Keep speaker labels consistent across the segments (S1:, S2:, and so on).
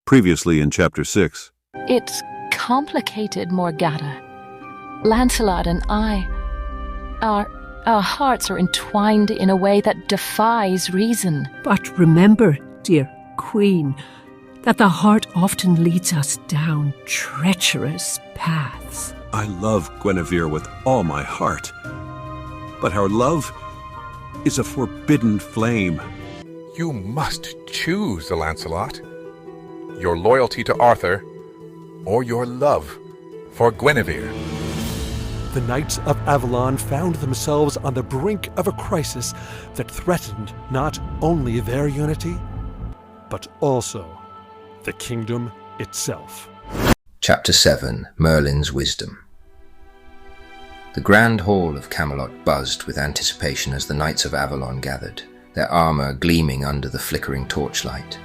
S1: Previously in Chapter 6.
S2: It's complicated, Morgana. Lancelot and I, our hearts are entwined in a way that defies reason.
S3: But remember, dear Queen, that the heart often leads us down treacherous paths.
S1: I love Guinevere with all my heart, but our love is a forbidden flame.
S4: You must choose, Lancelot. Your loyalty to Arthur, or your love for Guinevere.
S5: The Knights of Avalon found themselves on the brink of a crisis that threatened not only their unity, but also the kingdom itself.
S6: Chapter 7, Merlin's Wisdom. The grand hall of Camelot buzzed with anticipation as the Knights of Avalon gathered, their armor gleaming under the flickering torchlight.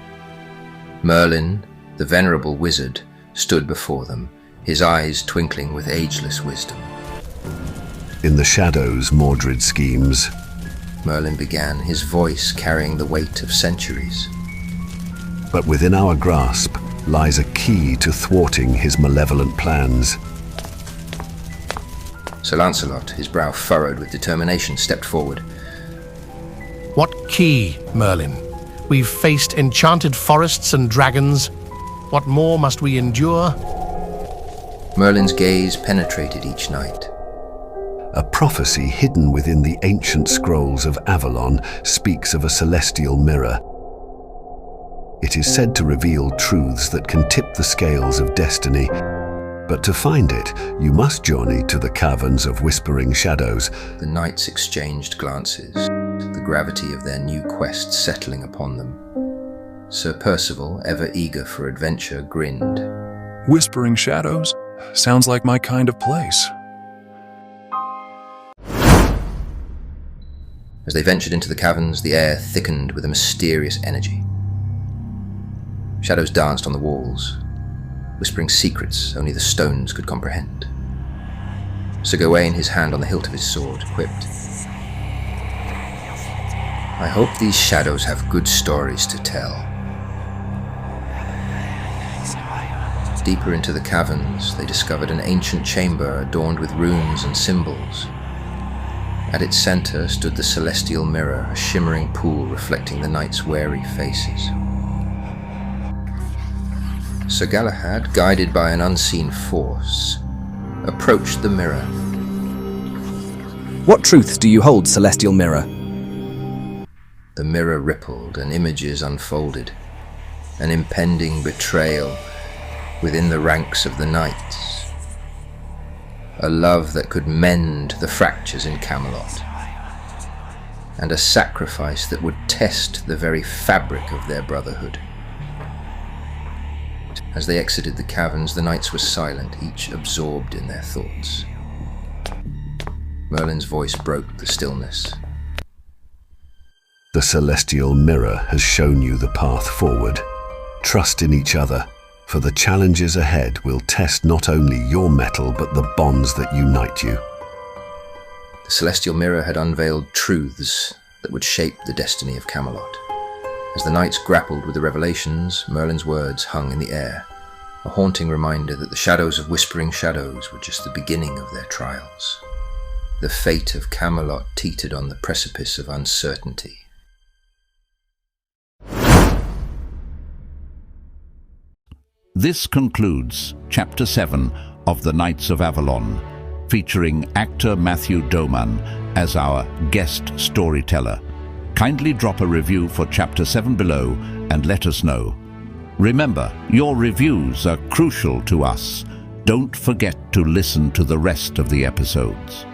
S6: Merlin, the venerable wizard, stood before them, his eyes twinkling with ageless wisdom.
S7: In the shadows, Mordred schemes.
S6: Merlin began, his voice carrying the weight of centuries.
S7: But within our grasp lies a key to thwarting his malevolent plans.
S6: Sir Lancelot, his brow furrowed with determination, stepped forward.
S8: What key, Merlin? We've faced enchanted forests and dragons. What more must we endure?
S6: Merlin's gaze penetrated each knight.
S7: A prophecy hidden within the ancient scrolls of Avalon speaks of a celestial mirror. It is said to reveal truths that can tip the scales of destiny. But to find it, you must journey to the caverns of whispering shadows.
S6: The knights exchanged glances, the gravity of their new quest settling upon them. Sir Percival, ever eager for adventure, grinned.
S9: Whispering shadows? Sounds like my kind of place.
S6: As they ventured into the caverns, the air thickened with a mysterious energy. Shadows danced on the walls, whispering secrets only the stones could comprehend. Sir Gawain, his hand on the hilt of his sword, quipped, "I hope these shadows have good stories to tell." Deeper into the caverns, they discovered an ancient chamber adorned with runes and symbols. At its center stood the celestial mirror, a shimmering pool reflecting the knights' wary faces. Sir Galahad, guided by an unseen force, approached the mirror.
S10: What truths do you hold, celestial mirror?
S6: The mirror rippled and images unfolded, an impending betrayal within the ranks of the knights. A love that could mend the fractures in Camelot, and a sacrifice that would test the very fabric of their brotherhood. As they exited the caverns, the knights were silent, each absorbed in their thoughts. Merlin's voice broke the stillness.
S7: The celestial mirror has shown you the path forward. Trust in each other, for the challenges ahead will test not only your mettle but the bonds that unite you.
S6: The celestial mirror had unveiled truths that would shape the destiny of Camelot. As the knights grappled with the revelations, Merlin's words hung in the air, a haunting reminder that the shadows of whispering shadows were just the beginning of their trials. The fate of Camelot teetered on the precipice of uncertainty.
S11: This concludes Chapter 7 of The Knights of Avalon, featuring actor Matthew Doman as our guest storyteller. Kindly drop a review for Chapter 7 below and let us know. Remember, your reviews are crucial to us. Don't forget to listen to the rest of the episodes.